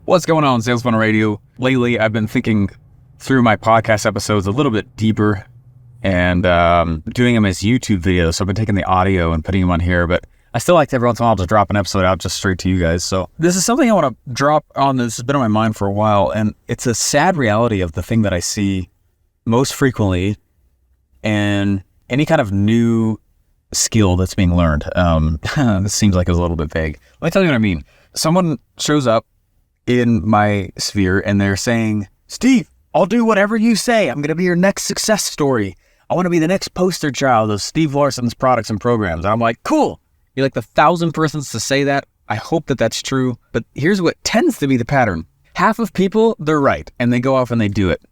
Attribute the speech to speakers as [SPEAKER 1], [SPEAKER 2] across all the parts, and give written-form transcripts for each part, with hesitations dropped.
[SPEAKER 1] What's going on, Sales Funnel Radio? Lately, I've been thinking through my podcast episodes a little bit deeper and doing them as YouTube videos. So I've been taking the audio and putting them on here, but I still like to every once in a while just drop an episode out just straight to you guys. So this is something I want to drop on. This has been on my mind for a while, and it's a sad reality of the thing that I see most frequently and any kind of new skill that's being learned. This seems like it's a little bit vague. Let me tell you what I mean. Someone shows up in my sphere and they're saying, Steve, I'll do whatever you say. I'm going to be your next success story. I want to be the next poster child of Steve Larsen's products and programs. And I'm like, cool. You're like the 1,000th persons to say that. I hope that that's true. But here's what tends to be the pattern. Half of people, they're right. And they go off and they do it.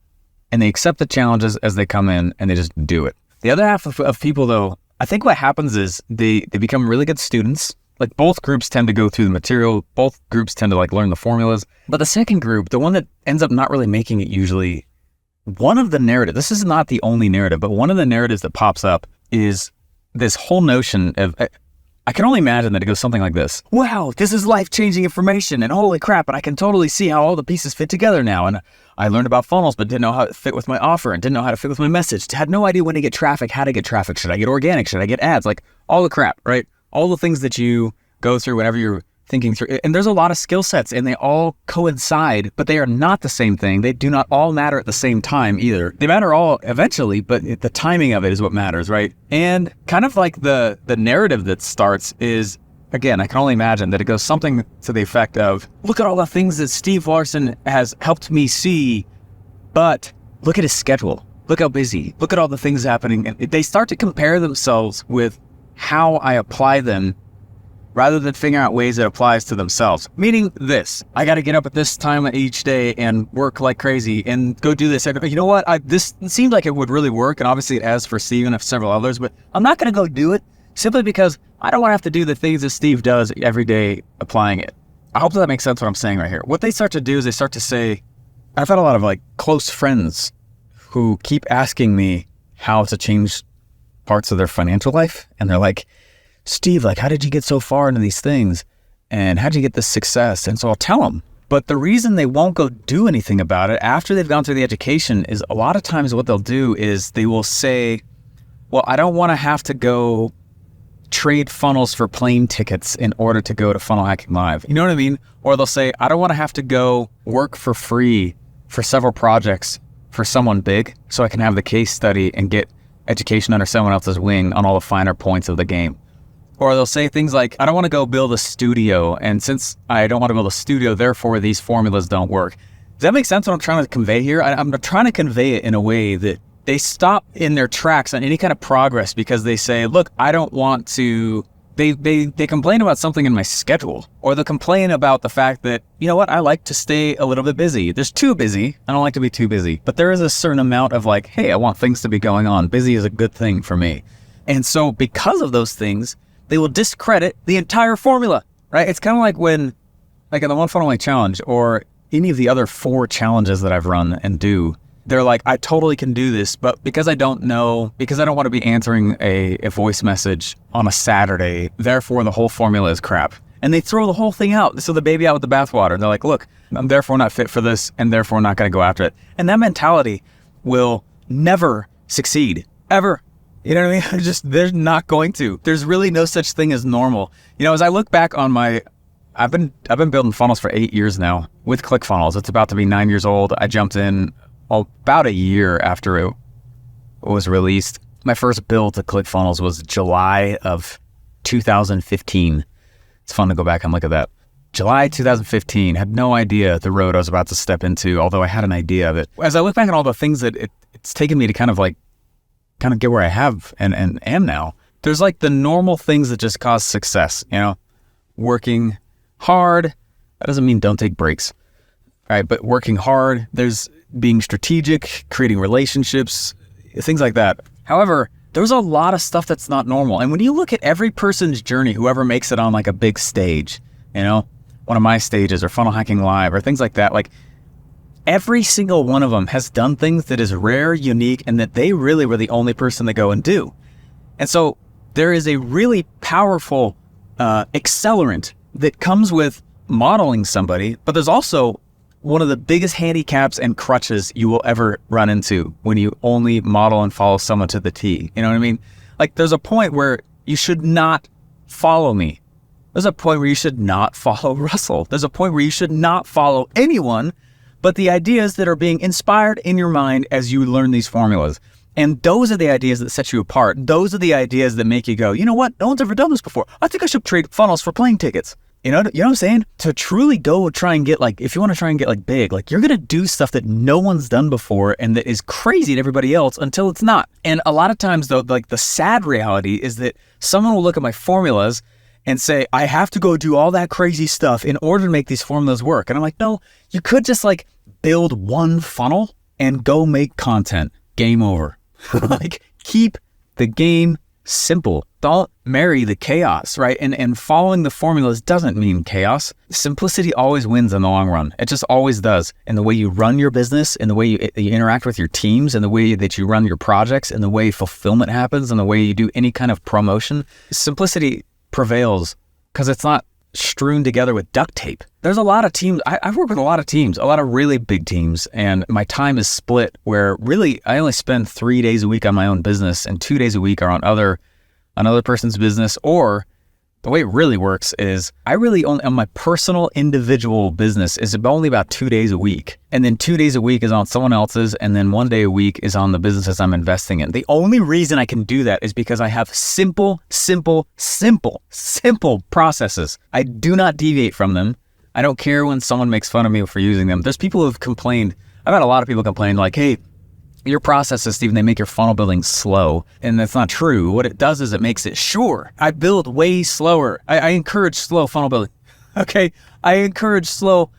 [SPEAKER 1] And they accept the challenges as they come in and they just do it. The other half of people, though, I think what happens is they become really good students. Like both groups tend to go through the material. Both groups tend to learn the formulas. But the second group, the one that ends up not really making it usually, one of the narrative, this is not the only narrative, but one of the narratives that pops up is this whole notion of, I can only imagine that it goes something like this. Wow, this is life-changing information and holy crap, and I can totally see how all the pieces fit together now. And I learned about funnels, but didn't know how it fit with my offer and didn't know how to fit with my message. Had no idea when to get traffic, how to get traffic. Should I get organic? Should I get ads? All the crap, right? All the things that you go through whenever you're thinking through. And there's a lot of skill sets and they all coincide, but they are not the same thing. They do not all matter at the same time either. They matter all eventually, but the timing of it is what matters, right? And kind of like the narrative that starts is, again, I can only imagine that it goes something to the effect of, look at all the things that Steve Larsen has helped me see, but look at his schedule. Look how busy. Look at all the things happening. And they start to compare themselves with how I apply them rather than figuring out ways it applies to themselves. Meaning this, I got to get up at this time each day and work like crazy and go do this. You know what? This seemed like it would really work, and obviously it has for Steve and several others, but I'm not going to go do it simply because I don't want to have to do the things that Steve does every day applying it. I hope that makes sense what I'm saying right here. What they start to do is they start to say, I've had a lot of close friends who keep asking me how to change parts of their financial life, and they're like, Steve, how did you get so far into these things? And how'd you get this success? And so I'll tell them. But the reason they won't go do anything about it after they've gone through the education is a lot of times what they'll do is they will say, well, I don't want to have to go trade funnels for plane tickets in order to go to Funnel Hacking Live. You know what I mean? Or they'll say, I don't want to have to go work for free for several projects for someone big so I can have the case study and get education under someone else's wing on all the finer points of the game. Or they'll say things like, I don't want to go build a studio, and since I don't want to build a studio, therefore these formulas don't work. Does that make sense what I'm trying to convey here? I'm trying to convey it in a way that they stop in their tracks on any kind of progress because they say, look, I don't want to, they complain about something in my schedule, or they'll complain about the fact that, you know what, I like to stay a little bit busy. There's too busy. I don't like to be too busy. But there is a certain amount of hey, I want things to be going on. Busy is a good thing for me. And so because of those things, they will discredit the entire formula, right? It's kind of like when, in the One Funnel Away Challenge or any of the other 4 challenges that I've run and do, they're like, I totally can do this, but because I don't know, because I don't want to be answering a voice message on a Saturday, therefore the whole formula is crap. And they throw the whole thing out. They throw the baby out with the bathwater. They're like, look, I'm therefore not fit for this and therefore not going to go after it. And that mentality will never succeed, ever. You know what I mean? They're not going to. There's really no such thing as normal. As I look back on I've been building funnels for 8 years now with ClickFunnels. It's about to be 9 years old. I jumped in about a year after it was released. My first build to ClickFunnels was July of 2015. It's fun to go back and look at that. July 2015, had no idea the road I was about to step into, although I had an idea of it. As I look back at all the things that it's taken me to kind of get where I have and am now, there's the normal things that just cause success, working hard. That doesn't mean don't take breaks, right? But working hard, there's being strategic, creating relationships, things like that. However, there's a lot of stuff that's not normal. And when you look at every person's journey, whoever makes it on a big stage, one of my stages or Funnel Hacking Live or things like that, every single one of them has done things that is rare, unique, and that they really were the only person to go and do. And so there is a really powerful accelerant that comes with modeling somebody, but there's also one of the biggest handicaps and crutches you will ever run into when you only model and follow someone to the T. You know what I mean? Like, there's a point where you should not follow me. There's a point where you should not follow Russell. There's a point where you should not follow anyone but the ideas that are being inspired in your mind as you learn these formulas. And those are the ideas that set you apart. Those are the ideas that make you go, you know what? No one's ever done this before. I think I should trade funnels for plane tickets. You know what I'm saying? To truly go try and get, like, if you want to try and get like big, like, you're going to do stuff that no one's done before and that is crazy to everybody else until it's not. And a lot of times though, like, the sad reality is that someone will look at my formulas and say, I have to go do all that crazy stuff in order to make these formulas work. And I'm like, no, you could just like build one funnel and go make content. Game over. Like, keep the game simple. Don't marry the chaos, right? And following the formulas doesn't mean chaos. Simplicity always wins in the long run. It just always does. In the way you run your business, in the way you interact with your teams, in the way that you run your projects, in the way fulfillment happens, in the way you do any kind of promotion. Simplicity prevails because it's not strewn together with duct tape. There's a lot of teams. I've worked with a lot of teams, a lot of really big teams, and my time is split where really I only spend 3 days a week on my own business and 2 days a week are on another person's business. Or the way it really works is I really only on my personal individual business is only about 2 days a week. And then 2 days a week is on someone else's. And then 1 day a week is on the businesses I'm investing in. The only reason I can do that is because I have simple processes. I do not deviate from them. I don't care when someone makes fun of me for using them. There's people who've complained. I've had a lot of people complain like, hey, your processes, Stephen, they make your funnel building slow. And that's not true. What it does is it makes it sure. I build way slower. I encourage slow funnel building. Okay. I encourage slow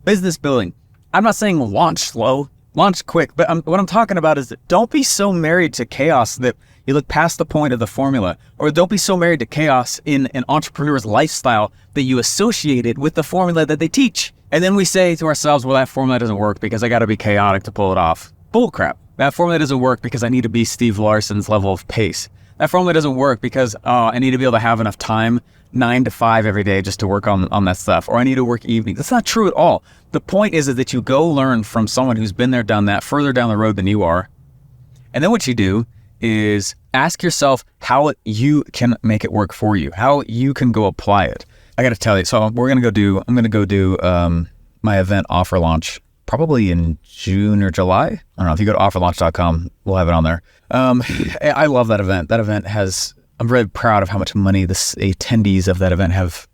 [SPEAKER 1] business building. I'm not saying launch slow, launch quick, but what I'm talking about is that don't be so married to chaos that you look past the point of the formula, or don't be so married to chaos in an entrepreneur's lifestyle that you associate it with the formula that they teach. And then we say to ourselves, well, that formula doesn't work because I got to be chaotic to pull it off. Bullcrap. That formula doesn't work because I need to be Steve Larsen's level of pace. That formula doesn't work because I need to be able to have enough time 9 to 5 every day just to work on that stuff, or I need to work evenings. That's not true at all. The point is that you go learn from someone who's been there, done that, further down the road than you are. And then what you do is ask yourself how you can make it work for you, how you can go apply it. I got to tell you, so I'm going to go do my event offer launch probably in June or July. I don't know. If you go to offerlaunch.com, we'll have it on there. I love that event. That event I'm very proud of how much money the attendees of that event have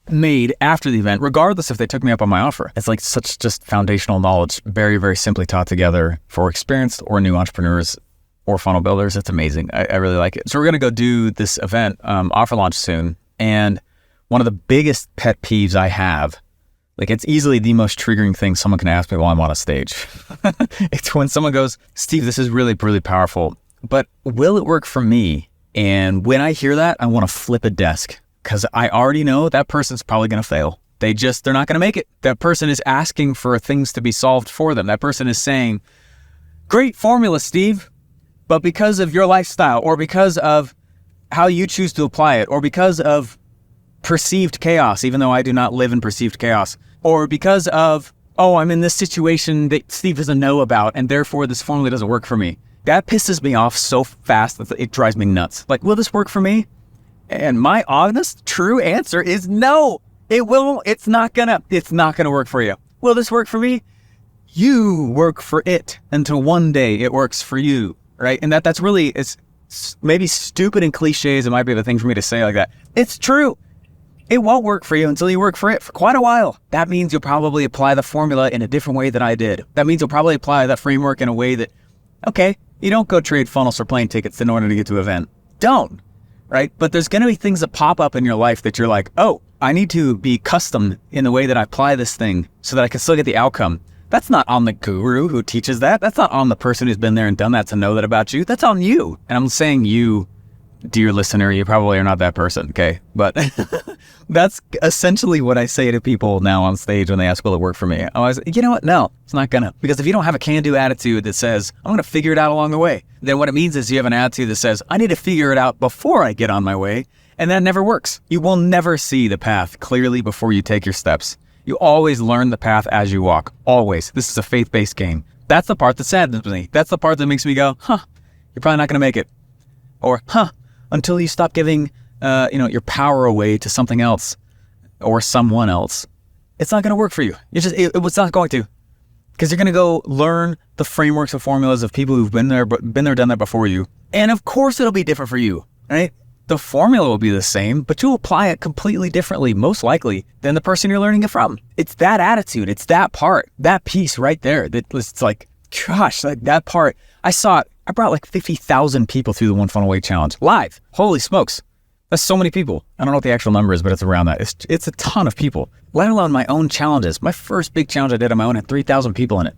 [SPEAKER 1] made after the event, regardless if they took me up on my offer. It's like such just foundational knowledge, very, very simply taught together for experienced or new entrepreneurs or funnel builders. It's amazing. I really like it. So we're going to go do this event, offer launch soon. And one of the biggest pet peeves I have, like, it's easily the most triggering thing someone can ask me while I'm on a stage. It's when someone goes, Steve, this is really, really powerful, but will it work for me? And when I hear that, I want to flip a desk because I already know that person's probably going to fail. They're not going to make it. That person is asking for things to be solved for them. That person is saying, great formula, Steve, but because of your lifestyle or because of how you choose to apply it or because of perceived chaos, even though I do not live in perceived chaos, or because of, I'm in this situation that Steve doesn't know about and therefore this formula doesn't work for me. That pisses me off so fast that it drives me nuts. Like, will this work for me? And my honest, true answer is no, it won't. It's not gonna work for you. Will this work for me? You work for it until one day it works for you, right? And that's really, it's maybe stupid and cliches. It might be the thing for me to say like that. It's true. It won't work for you until you work for it for quite a while. That means you'll probably apply the formula in a different way than I did. That means you'll probably apply that framework in a way that, okay, you don't go trade funnels for plane tickets in order to get to an event. Don't, right? But there's going to be things that pop up in your life that you're like, I need to be custom in the way that I apply this thing so that I can still get the outcome. That's not on the guru who teaches that. That's not on the person who's been there and done that to know that about you. That's on you. And I'm saying you, dear listener, you probably are not that person, okay? But that's essentially what I say to people now on stage when they ask, will it work for me? I was, you know what? No, it's not gonna. Because if you don't have a can-do attitude that says, I'm gonna figure it out along the way, then what it means is you have an attitude that says, I need to figure it out before I get on my way. And that never works. You will never see the path clearly before you take your steps. You always learn the path as you walk. Always. This is a faith-based game. That's the part that saddens me. That's the part that makes me go, you're probably not going to make it. Or, until you stop giving, your power away to something else or someone else, it's not going to work for you. It's not going to. Because you're going to go learn the frameworks and formulas of people who've been there, done that before you. And of course it'll be different for you, right? The formula will be the same, but you'll apply it completely differently, most likely, than the person you're learning it from. It's that attitude. It's that part, that piece right there. It's like, gosh, like that part. I brought like 50,000 people through the One Funnel Away Challenge live. Holy smokes. That's so many people. I don't know what the actual number is, but it's around that. It's a ton of people, let alone my own challenges. My first big challenge I did on my own had 3,000 people in it.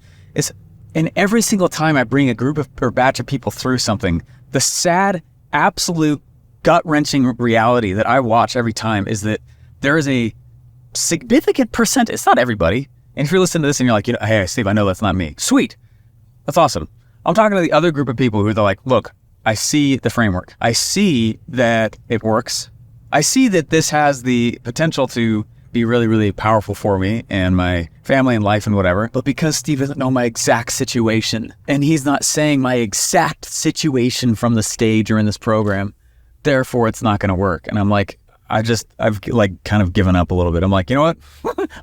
[SPEAKER 1] And every single time I bring a group of or batch of people through something, the sad, absolute, gut-wrenching reality that I watch every time is that there is a significant percent. It's not everybody. And if you're listening to this and you're like, hey, Steve, I know that's not me. Sweet. That's awesome. I'm talking to the other group of people who are like, look, I see the framework. I see that it works. I see that this has the potential to be really, really powerful for me and my family and life and whatever. But because Steve doesn't know my exact situation and he's not saying my exact situation from the stage or in this program, therefore it's not going to work. And I'm like, I've like kind of given up a little bit. I'm like, you know what?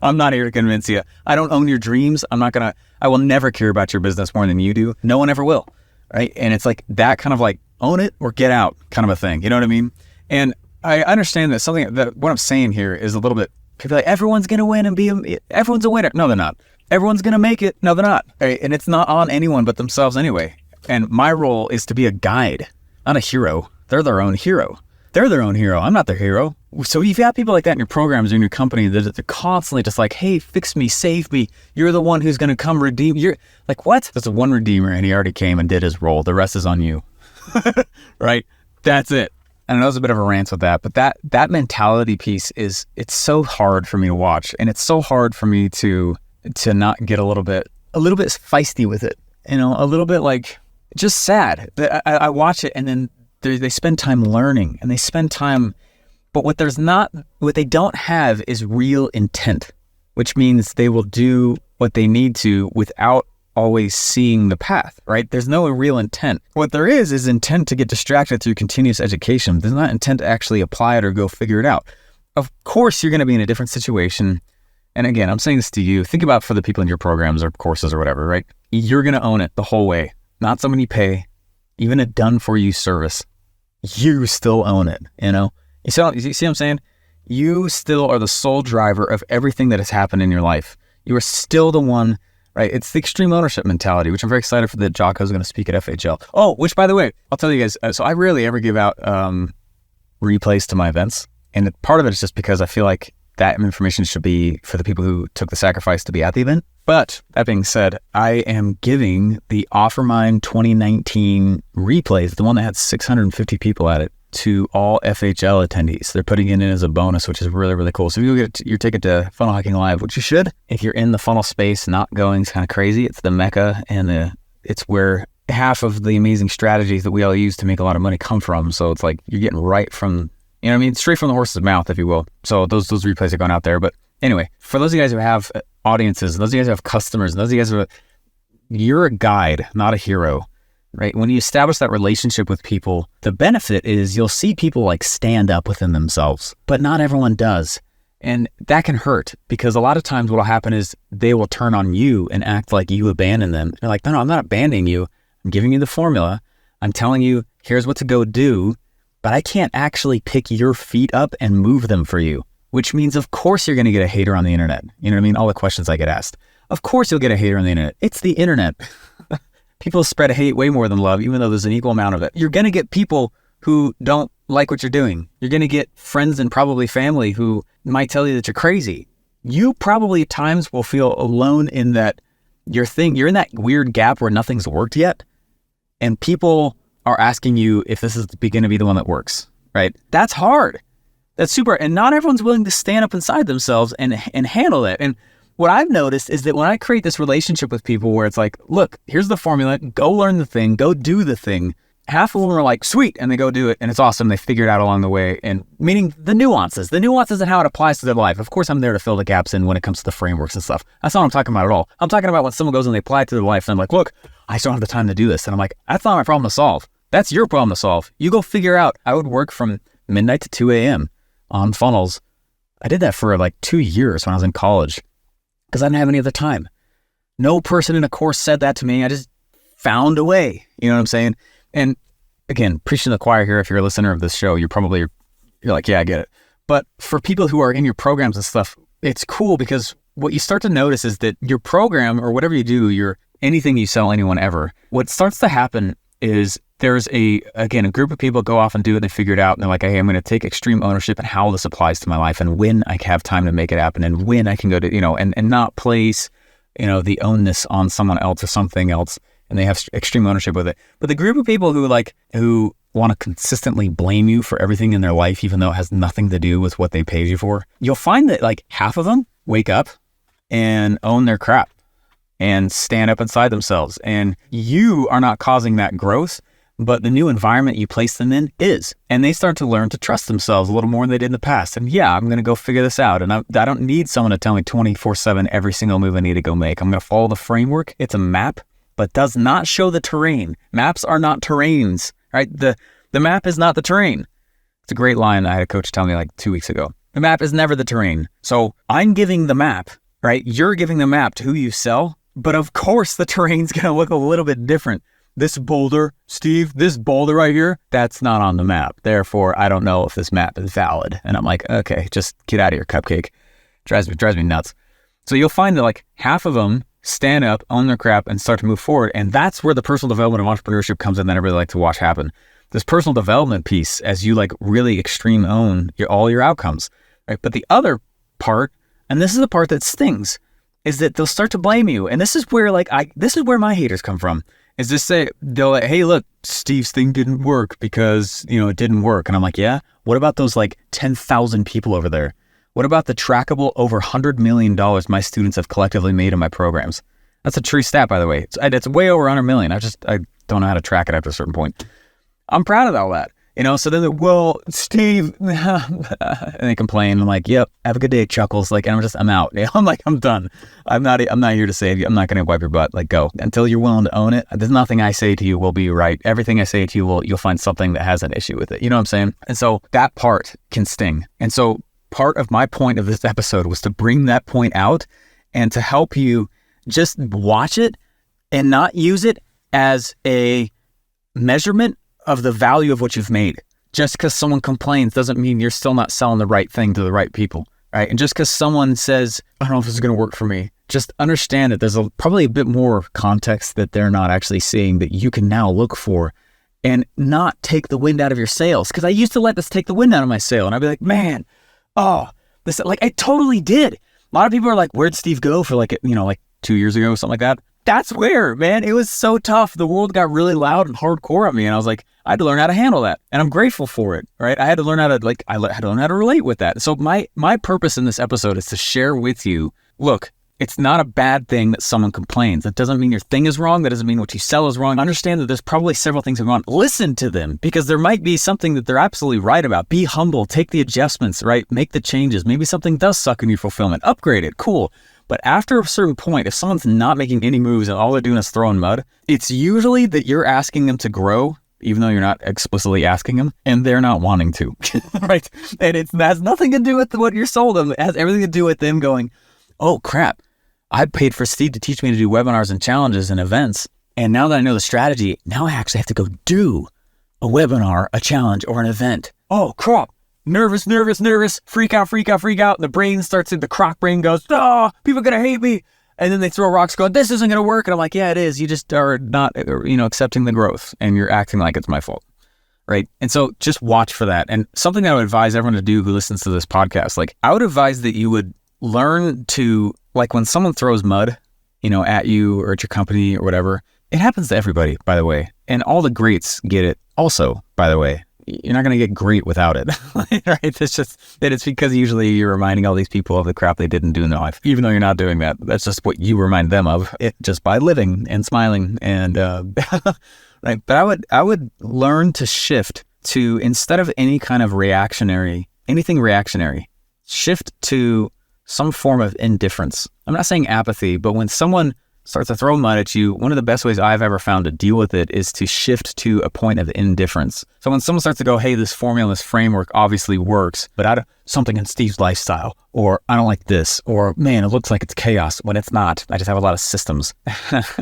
[SPEAKER 1] I'm not here to convince you. I don't own your dreams. I will never care about your business more than you do. No one ever will. Right. And it's like that kind of like own it or get out kind of a thing. You know what I mean? And I understand that what I'm saying here is a little bit, people are like, everyone's going to win and everyone's a winner. No, they're not. Everyone's going to make it. No, they're not. Right? And it's not on anyone but themselves anyway. And my role is to be a guide, not a hero. They're their own hero. They're their own hero. I'm not their hero. So if you have people like that in your programs or in your company that they're constantly just like, hey, fix me, save me. You're the one who's going to come redeem. You're like, what? There's one redeemer and he already came and did his role. The rest is on you. Right? That's it. And I know it's a bit of a rant with that, but that mentality piece it's so hard for me to watch. And it's so hard for me to not get a little bit feisty with it. A little bit like just sad. I watch it and then they spend time learning and they spend time, but what they don't have is real intent, which means they will do what they need to without always seeing the path, right? There's no real intent. What there is intent to get distracted through continuous education. There's not intent to actually apply it or go figure it out. Of course, you're going to be in a different situation. And again, I'm saying this to you. Think about for the people in your programs or courses or whatever, right? You're going to own it the whole way. Not someone you pay, even a done-for-you service. You still own it, You see what I'm saying? You still are the sole driver of everything that has happened in your life. You are still the one, right? It's the extreme ownership mentality, which I'm very excited for the Jocko who's going to speak at FHL. Oh, which by the way, I'll tell you guys, so I rarely ever give out replays to my events. And part of it is just because I feel like that information should be for the people who took the sacrifice to be at the event. But that being said, I am giving the OfferMind 2019 replays, the one that had 650 people at it, to all FHL attendees. They're putting it in as a bonus, which is really, really cool. So if you get your ticket to Funnel Hacking Live, which you should, if you're in the funnel space, not going kind of crazy, it's the mecca and it's where half of the amazing strategies that we all use to make a lot of money come from. So it's like you're getting right from, straight from the horse's mouth, if you will. So those replays are going out there. But anyway, for those of you guys who have audiences, those of you guys who have customers, those of you guys who you're a guide, not a hero, right? When you establish that relationship with people, the benefit is you'll see people like stand up within themselves, but not everyone does. And that can hurt because a lot of times what will happen is they will turn on you and act like you abandon them. They're like, no, I'm not abandoning you. I'm giving you the formula. I'm telling you, here's what to go do, but I can't actually pick your feet up and move them for you, which means of course you're going to get a hater on the internet. You know what I mean? All the questions I get asked. Of course you'll get a hater on the internet. It's the internet. People spread hate way more than love, even though there's an equal amount of it. You're going to get people who don't like what you're doing. You're going to get friends and probably family who might tell you that you're crazy. You probably at times will feel alone in that you're in that weird gap where nothing's worked yet. And people are asking you if this is going to be the one that works, right? That's hard. That's super. And not everyone's willing to stand up inside themselves and handle it. And what I've noticed is that when I create this relationship with people where it's like, look, here's the formula, go learn the thing, go do the thing, half of them are like, sweet, and they go do it, and it's awesome. They figure it out along the way, and meaning the nuances and how it applies to their life. Of course, I'm there to fill the gaps in when it comes to the frameworks and stuff. That's not what I'm talking about at all. I'm talking about when someone goes and they apply it to their life, and I'm like, look, I just don't have the time to do this. And I'm like, that's not my problem to solve. That's your problem to solve. You go figure out. I would work from midnight to 2 a.m. on funnels. I did that for like 2 years when I was in college because I didn't have any other time. No person in a course said that to me. I just found a way. You know what I'm saying? And again, preaching to the choir here, if you're a listener of this show, you're like, yeah, I get it. But for people who are in your programs and stuff, it's cool because what you start to notice is that your program or whatever you do, anything you sell anyone ever, what starts to happen is there's a group of people go off and do it, they figure it out, and they're like, hey, I'm going to take extreme ownership in how this applies to my life and when I have time to make it happen and when I can go to, and not place, the onus on someone else or something else, and they have extreme ownership with it. But the group of people who want to consistently blame you for everything in their life, even though it has nothing to do with what they paid you for, you'll find that like half of them wake up and own their crap and stand up inside themselves. And you are not causing that growth, but the new environment you place them in is. And they start to learn to trust themselves a little more than they did in the past. And yeah, I'm going to go figure this out. And I don't need someone to tell me 24/7 every single move I need to go make. I'm going to follow the framework. It's a map, but does not show the terrain. Maps are not terrains, right? The map is not the terrain. It's a great line I had a coach tell me like 2 weeks ago. The map is never the terrain. So I'm giving the map, right? You're giving the map to who you sell, but of course the terrain's going to look a little bit different. This boulder, Steve, this boulder right here, that's not on the map. Therefore, I don't know if this map is valid. And I'm like, okay, just get out of here, cupcake. Drives me nuts. So you'll find that like half of them stand up, own their crap, and start to move forward. And that's where the personal development of entrepreneurship comes in that I really like to watch happen. This personal development piece, as you like really extreme own all your outcomes, right? But the other part, and this is the part that stings, is that they'll start to blame you. And this is where this is where my haters come from. Is this they'll like, hey, look, Steve's thing didn't work because, it didn't work. And I'm like, yeah, what about those like 10,000 people over there? What about the trackable over $100 million my students have collectively made in my programs? That's a true stat, by the way. It's way over 100 million. I don't know how to track it after a certain point. I'm proud of all that. So then well, Steve, and they complain. I'm like, yep, have a good day, Chuckles. Like, and I'm out. I'm like, I'm done. I'm not here to save you. I'm not going to wipe your butt. Like, go. Until you're willing to own it, there's nothing I say to you will be right. Everything I say to you you'll find something that has an issue with it. You know what I'm saying? And so that part can sting. And so part of my point of this episode was to bring that point out and to help you just watch it and not use it as a measurement of the value of what you've made. Just because someone complains doesn't mean you're still not selling the right thing to the right people, right? And just because someone says, I don't know if this is going to work for me, just understand that there's probably a bit more context that they're not actually seeing that you can now look for and not take the wind out of your sails. Because I used to let this take the wind out of my sail, and I'd be like, man, this, like, I totally did. A lot of people are like, where'd Steve go for like 2 years ago, something like that? That's where, man, it was so tough. The world got really loud and hardcore on me. And I was like, I had to learn how to handle that. And I'm grateful for it, right? I had to learn how to learn how to relate with that. So my purpose in this episode is to share with you, look, it's not a bad thing that someone complains. That doesn't mean your thing is wrong. That doesn't mean what you sell is wrong. Understand that there's probably several things going on. Listen to them, because there might be something that they're absolutely right about. Be humble, take the adjustments, right? Make the changes. Maybe something does suck in your fulfillment. Upgrade it, cool. But after a certain point, if someone's not making any moves and all they're doing is throwing mud, it's usually that you're asking them to grow, even though you're not explicitly asking them, and they're not wanting to, right? And it has nothing to do with what you're sold them. It has everything to do with them going, oh crap, I paid for Steve to teach me to do webinars and challenges and events. And now that I know the strategy, now I actually have to go do a webinar, a challenge, or an event. Oh crap. Nervous, freak out. The croc brain goes, people are going to hate me. And then they throw rocks going, this isn't going to work. And I'm like, yeah, it is. You just are not, accepting the growth, and you're acting like it's my fault. Right. And so just watch for that. And something that I would advise everyone to do who listens to this podcast, like I would advise that you would learn to, like when someone throws mud, at you or at your company or whatever, it happens to everybody, by the way. And all the greats get it also, by the way. you're not going to get great without it. Right? It's just that it's because usually you're reminding all these people of the crap they didn't do in their life, even though you're not doing that. That's just what you remind them of it just by living and smiling. And right. But I would learn to shift to, instead of any kind of anything reactionary, shift to some form of indifference. I'm not saying apathy, but when someone starts to throw mud at you, one of the best ways I've ever found to deal with it is to shift to a point of indifference. So when someone starts to go, hey, this formula, this framework obviously works, but something in Steve's lifestyle, or I don't like this, or man, it looks like it's chaos when it's not. I just have a lot of systems.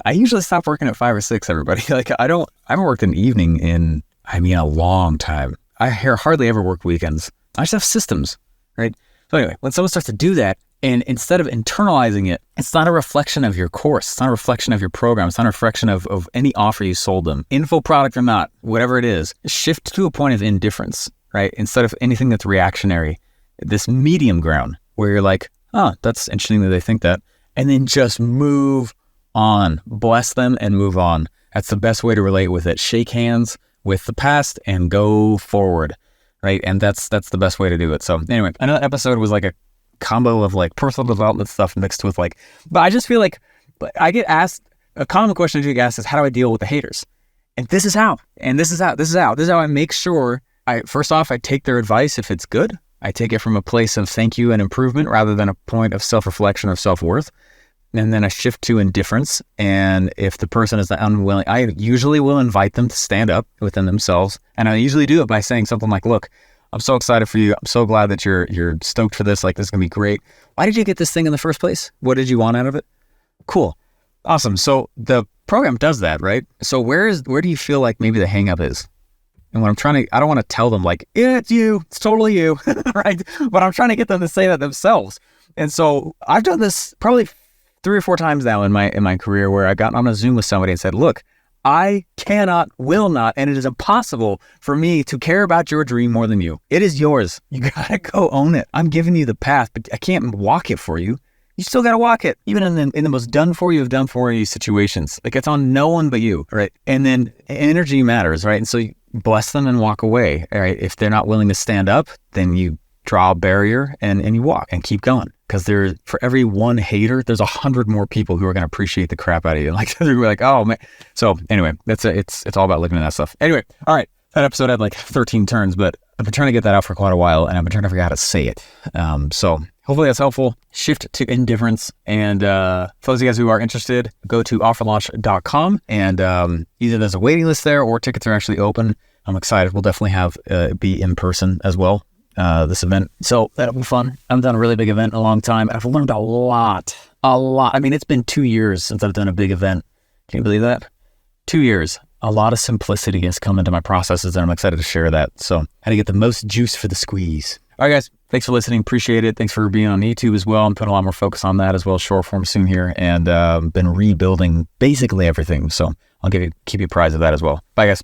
[SPEAKER 1] I usually stop working at 5 or 6, everybody. Like I haven't worked an evening in, a long time. I hardly ever work weekends. I just have systems, right? So anyway, when someone starts to do that, and instead of internalizing it, it's not a reflection of your course. It's not a reflection of your program. It's not a reflection of any offer you sold them. Info product or not, whatever it is, shift to a point of indifference, right? Instead of anything that's reactionary, this medium ground where you're like, oh, that's interesting that they think that. And then just move on, bless them and move on. That's the best way to relate with it. Shake hands with the past and go forward, right? And that's the best way to do it. So anyway, I know that episode was like a combo of like personal development stuff mixed with but I just feel like I get asked, a common question I get asked is, how do I deal with the haters? And this is how I make sure first off, I take their advice if it's good. I take it from a place of thank you and improvement rather than a point of self-reflection or self-worth. And then I shift to indifference. And if the person is unwilling, I usually will invite them to stand up within themselves. And I usually do it by saying something like, look, I'm so excited for you. I'm so glad that you're stoked for this. Like, this is going to be great. Why did you get this thing in the first place? What did you want out of it? Cool. Awesome. So the program does that, right? So where do you feel like maybe the hang up is? And when I don't want to tell them like, yeah, it's you, it's totally you, right? But I'm trying to get them to say that themselves. And so I've done this probably 3 or 4 times now in my career where I got on a Zoom with somebody and said, look, I cannot, will not, and it is impossible for me to care about your dream more than you. It is yours. You gotta go own it. I'm giving you the path, but I can't walk it for you. You still gotta walk it, even in the most done for you situations. Like, it's on no one but you, right? And then energy matters, right? And so you bless them and walk away, right? If they're not willing to stand up, then you draw a barrier and you walk and keep going. Because for every one hater, there's 100 more people who are going to appreciate the crap out of you. Like, they're like, oh man. So anyway, it's all about looking at that stuff. Anyway, all right. That episode had like 13 turns, but I've been trying to get that out for quite a while, and I've been trying to figure out how to say it. So hopefully that's helpful. Shift to indifference. And for those of you guys who are interested, go to offerlaunch.com, and either there's a waiting list there or tickets are actually open. I'm excited. We'll definitely have be in person as well. This event. So that'll be fun. I haven't done a really big event in a long time, and I've learned a lot. I mean, it's been 2 years since I've done a big event. Can you believe that? 2 years. A lot of simplicity has come into my processes, and I'm excited to share that. So how to get the most juice for the squeeze. All right, guys. Thanks for listening. Appreciate it. Thanks for being on YouTube as well. I'm putting a lot more focus on that as well, short form soon here, and been rebuilding basically everything. So I'll keep you apprised of that as well. Bye, guys.